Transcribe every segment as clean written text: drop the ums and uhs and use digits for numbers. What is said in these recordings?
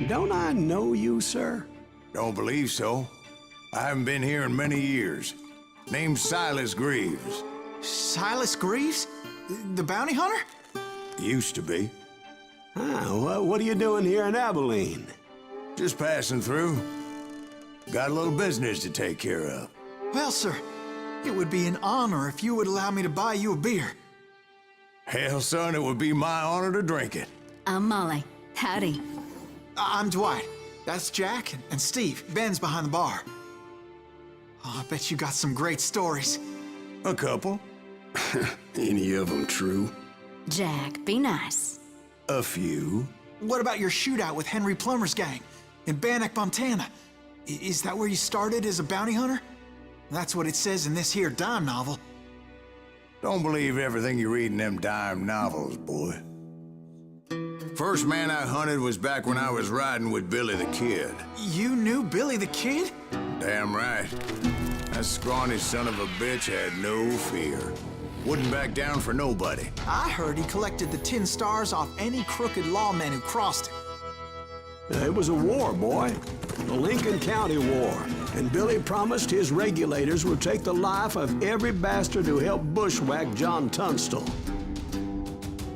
Don't I know you, sir? Don't believe so. I haven't been here in many years. Name's Silas Greaves. Silas Greaves? The bounty hunter? Used to be. Well, what are you doing here in Abilene? Just passing through. Got a little business to take care of. Well, sir, it would be an honor if you would allow me to buy you a beer. Hell, son, it would be my honor to drink it. I'm Molly. Howdy. I'm Dwight. That's Jack and Steve. Ben's behind the bar. Oh, I bet you got some great stories. A couple. Any of them true? Jack, be nice. A few. What about your shootout with Henry Plummer's gang in Bannock, Montana? Is that where you started as a bounty hunter? That's what it says in this here dime novel. Don't believe everything you read in them dime novels, boy. First man I hunted was back when I was riding with Billy the Kid. You knew Billy the Kid? Damn right. That scrawny son of a bitch had no fear. Wouldn't back down for nobody. I heard he collected the 10 stars off any crooked lawman who crossed him. It was a war, boy. The Lincoln County War. And Billy promised his regulators would take the life of every bastard who helped bushwhack John Tunstall.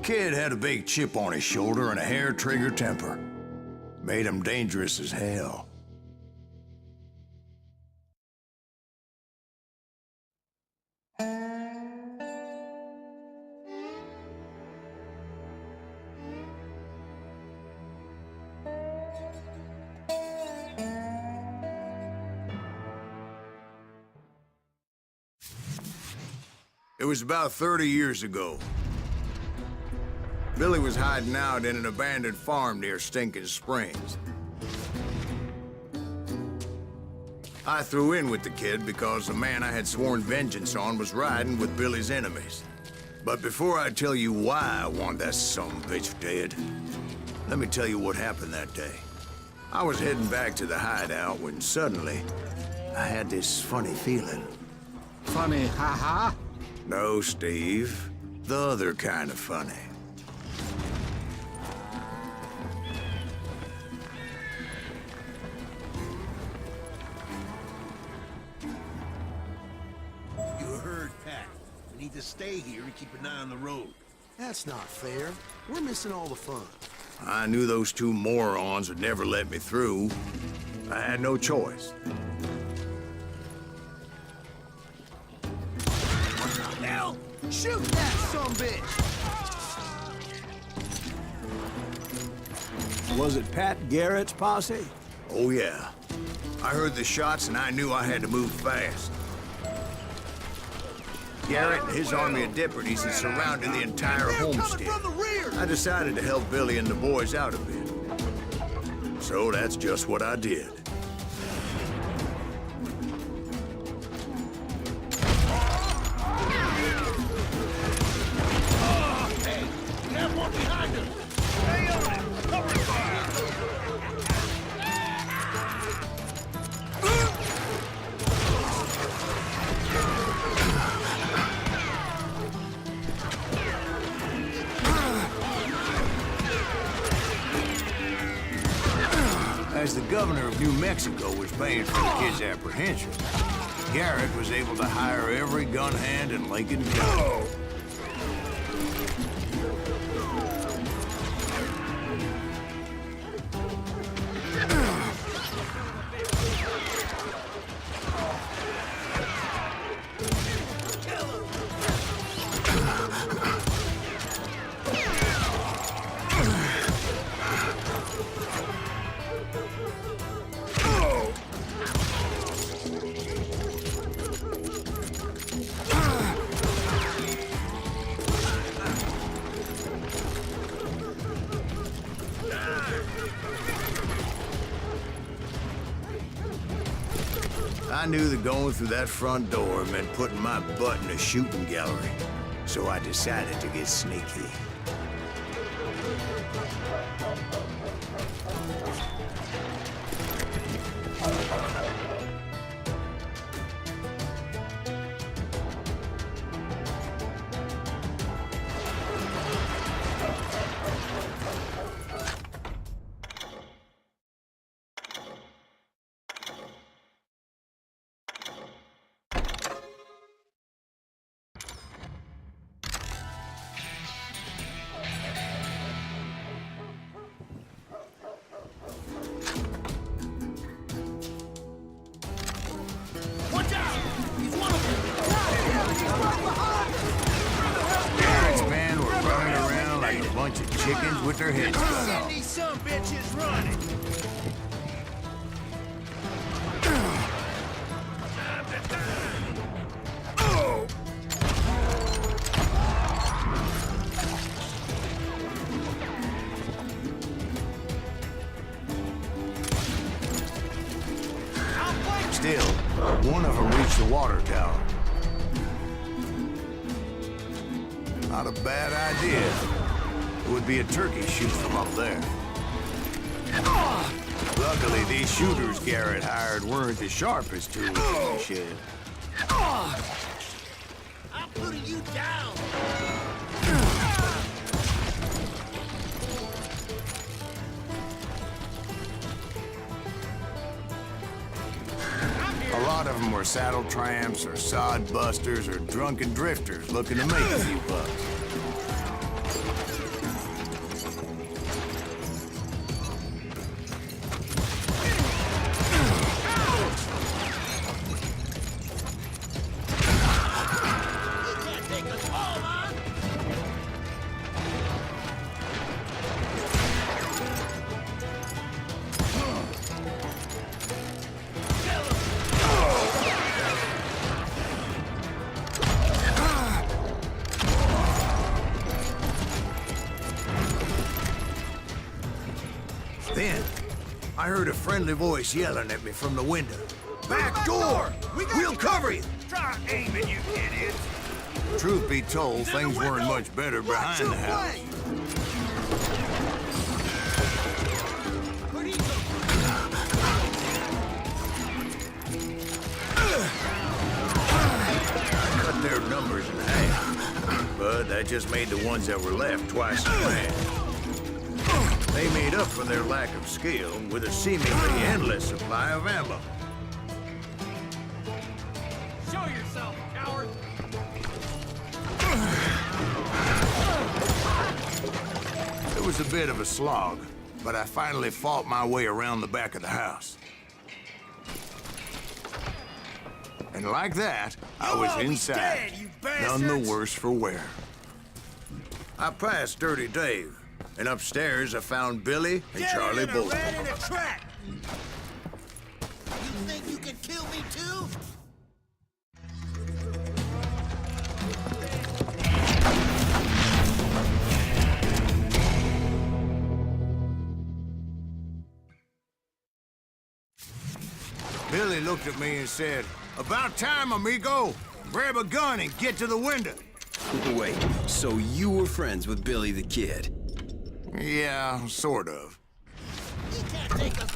Kid had a big chip on his shoulder and a hair-trigger temper. Made him dangerous as hell. It was about 30 years ago. Billy was hiding out in an abandoned farm near Stinking Springs. I threw in with the kid because the man I had sworn vengeance on was riding with Billy's enemies. But before I tell you why I want that sumbitch dead, let me tell you what happened that day. I was heading back to the hideout when suddenly I had this funny feeling. Funny, ha-ha? No, Steve. The other kind of funny. You heard Pat. We need to stay here and keep an eye on the road. That's not fair. We're missing all the fun. I knew those two morons would never let me through. I had no choice. Hell, shoot that sumbitch! Was it Pat Garrett's posse? Oh, yeah. I heard the shots and I knew I had to move fast. Garrett and his army of deputies had surrounded the entire homestead. I decided to help Billy and the boys out a bit. So that's just what I did. As the governor of New Mexico was paying for the kid's apprehension, Garrett was able to hire every gun hand in Lincoln County. I knew that going through that front door meant putting my butt in a shooting gallery, so I decided to get sneaky. with their heads cut Send off. these some bitches running. Still, one of them reached the water tower. Not a bad idea. It would be a turkey shoot from up there. Luckily, these shooters Garrett hired weren't the sharpest tools in the shed. I'm putting you down. A lot of them were saddle tramps or sod busters or drunken drifters looking to make a few bucks. Then, I heard a friendly voice yelling at me from the window. Back door! We'll cover you! Try aiming, you idiots. Truth be told, things weren't much better behind the house. Cut their numbers in half, but that just made the ones that were left twice as bad. They made up for their lack of skill with a seemingly endless supply of ammo. Show yourself, coward. It was a bit of a slog, but I finally fought my way around the back of the house. And like that, I was inside, dead, you none the bastards! worse for wear. I passed Dirty Dave, and upstairs I found Billy and Charlie Get in a both. rat in a trap. You think you can kill me too? Billy looked at me and said, "About time, amigo. Grab a gun and get to the window." Wait, so you were friends with Billy the Kid? Yeah, sort of.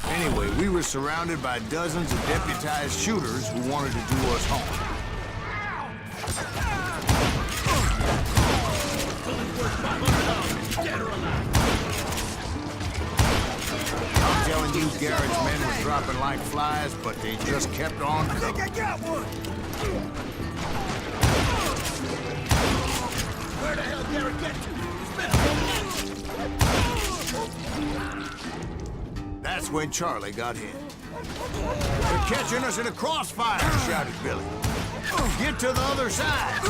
Anyway, we were surrounded by dozens of deputized shooters who wanted to do us harm. I'm telling you, Garrett's men were dropping like flies, but they just kept on coming. I got one. Where the hell Garrett get to? That's when Charlie got hit. "They're catching us in a crossfire," shouted Billy. "Get to the other side."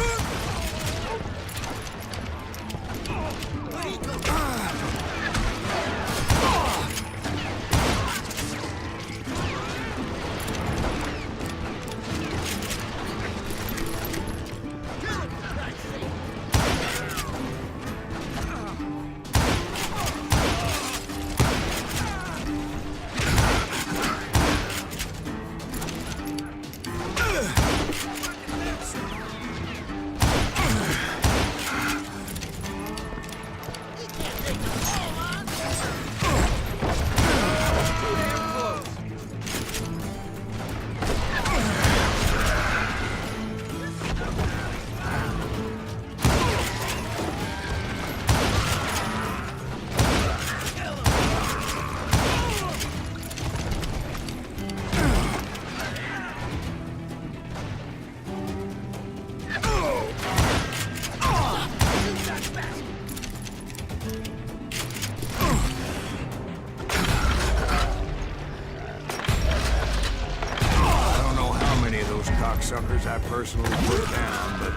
Suckers I personally put down, but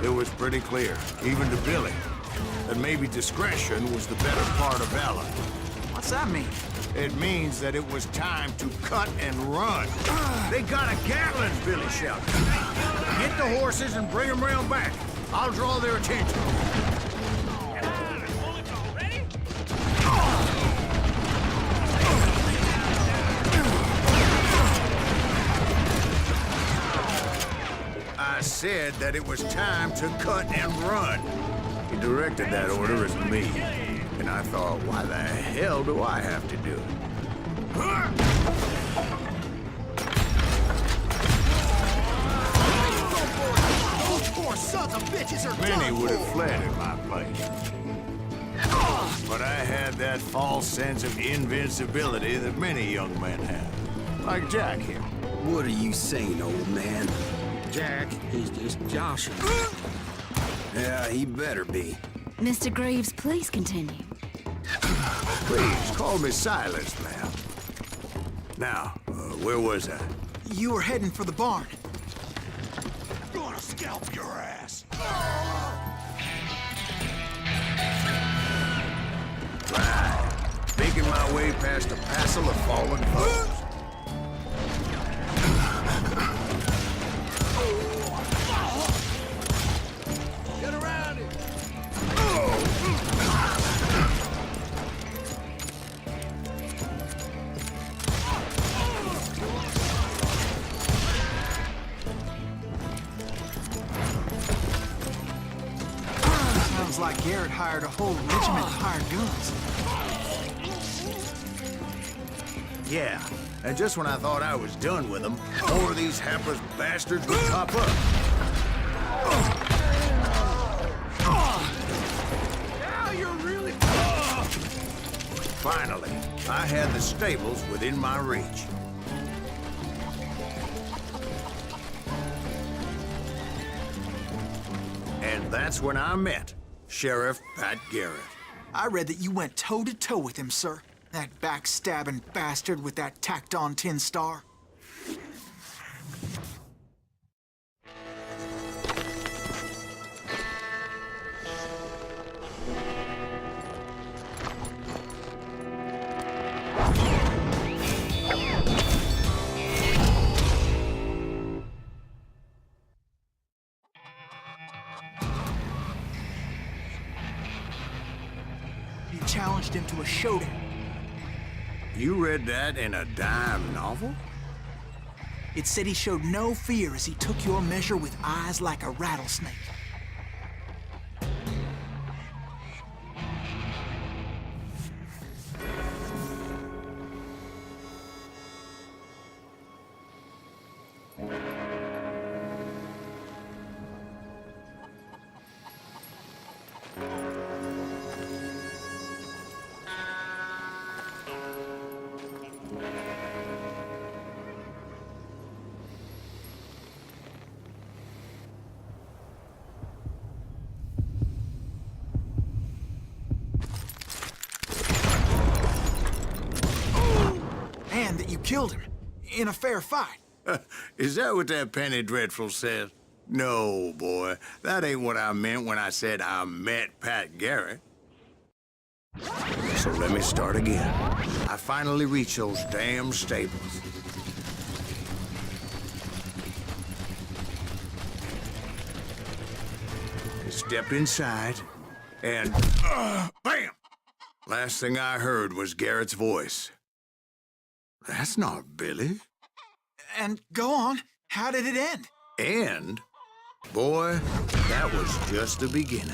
it was pretty clear, even to Billy, that maybe discretion was the better part of valor. What's that mean? It means that it was time to cut and run. They got a Gatling, Billy shouted. Get the horses and bring them round back. I'll draw their attention. I said that it was time to cut and run. He directed that order as me. And I thought, why the hell do I have to do it? Those poor sons of bitches are Many done would have for. fled in my place. But I had that false sense of invincibility that many young men have. Like Jack here. What are you saying, old man? Jack is just joshing. Yeah, he better be. Mr. Greaves, please continue. Please, call me Silas, ma'am. Now, where was I? You were heading for the barn. Gonna scalp your ass. Right. Making my way past a passel of fallen foes. Get around it. Sounds like Garrett hired a whole regiment of hired guns. Yeah, and just when I thought I was done with them, more of these hapless bastards would pop up. Now you're really... Finally, I had the stables within my reach. And that's when I met Sheriff Pat Garrett. I read that you went toe-to-toe with him, sir. That backstabbing bastard with that tacked-on tin star. You challenged him to a showdown. You read that in a dime novel? It said he showed no fear as he took your measure with eyes like a rattlesnake. And that you killed him in a fair fight. Is that what that Penny Dreadful said? No, boy. That ain't what I meant when I said I met Pat Garrett. So let me start again. I finally reached those damn stables. I stepped inside, and bam! Last thing I heard was Garrett's voice. That's not Billy. And go on, how did it end? And, boy, that was just the beginning.